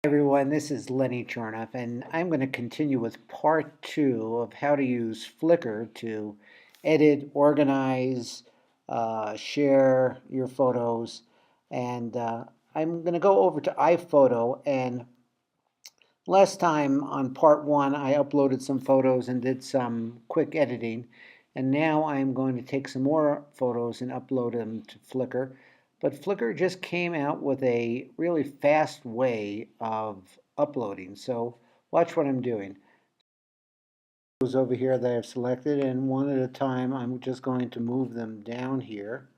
Everyone, this is Lenny Chernoff, and I'm going to continue with part two of how to use Flickr to edit, organize, share your photos. And I'm going to go over to iPhoto. And last time on part one, I uploaded some photos and did some quick editing. And now I'm going to take some more photos and upload them to Flickr. But Flickr just came out with a really fast way of uploading. So watch what I'm doing. Those over here that I've selected, and one at a time, I'm just going to move them down here.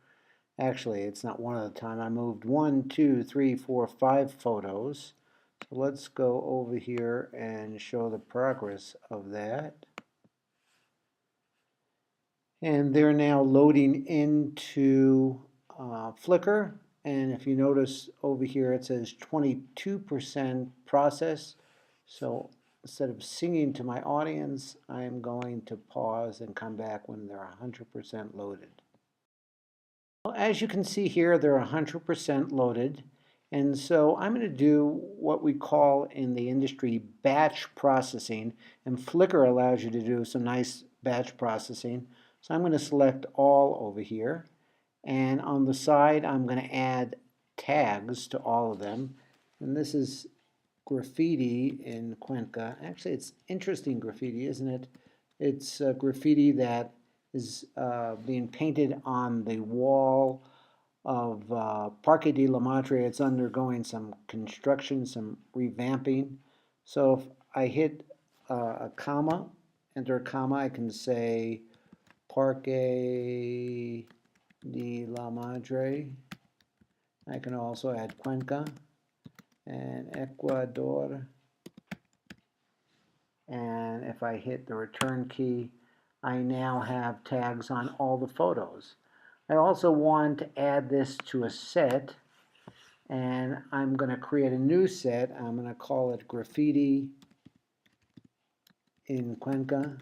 Actually, it's not one at a time. I moved 1, 2, 3, 4, 5 photos. So let's go over here and show the progress of that. And they're now loading into Flickr. And if you notice over here, it says 22% process. So instead of singing to my audience, I'm going to pause and come back when they're 100% loaded. Well, as you can see here, they're 100% loaded. And so I'm going to do what we call in the industry batch processing. And Flickr allows you to do some nice batch processing. So I'm going to select all over here. And on the side, I'm going to add tags to all of them. And this is graffiti in Cuenca. Actually, it's interesting graffiti, isn't it? It's graffiti that is being painted on the wall of Parque de la Madre. It's undergoing some construction, some revamping. So if I hit a comma, enter a comma, I can say Parque de la Madre. I can also add Cuenca and Ecuador. And if I hit the return key, I now have tags on all the photos. I also want to add this to a set, and I'm going to create a new set. I'm going to call it Graffiti in Cuenca,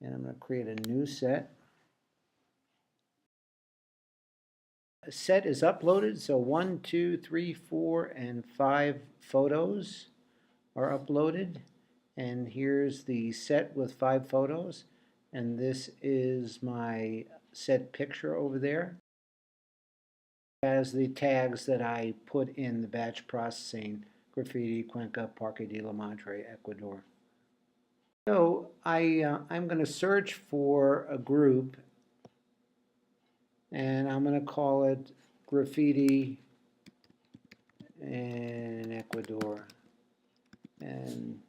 and I'm going to create a new set. A set is uploaded, so 1, 2, 3, 4, and 5 photos are uploaded. And here's the set with 5 photos. And this is my set picture over there. As the tags that I put in the batch processing, Graffiti, Cuenca, Parque de la Madre, Ecuador. So I'm going to search for a group, and I'm going to call it Graffiti in Ecuador. And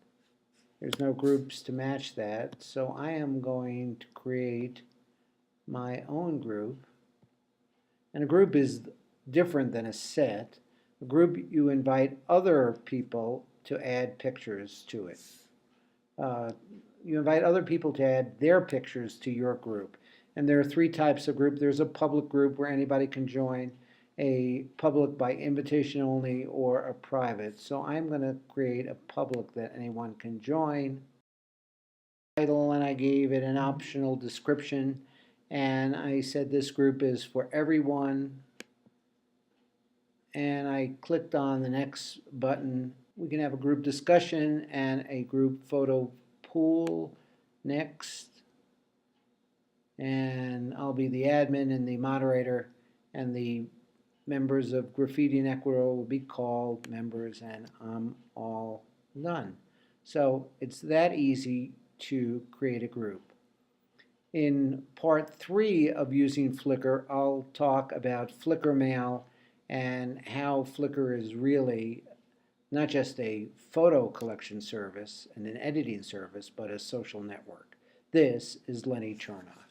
there's no groups to match that, so I am going to create my own group. And a group is different than a set. A group, you invite other people to add pictures to it. You invite other people to add their pictures to your group. And there are 3 types of group. There's a public group where anybody can join, a public by invitation only, or a private. So I'm going to create a public that anyone can join. Title, and I gave it an optional description, and I said this group is for everyone, and I clicked on the next button. We can have a group discussion and a group photo pool. Next, and I'll be the admin and the moderator, and the members of Graffiti in Ecuador will be called members, and I'm all done. So it's that easy to create a group. In part 3 of using Flickr, I'll talk about Flickr Mail and how Flickr is really not just a photo collection service and an editing service, but a social network. This is Lenny Chernoff.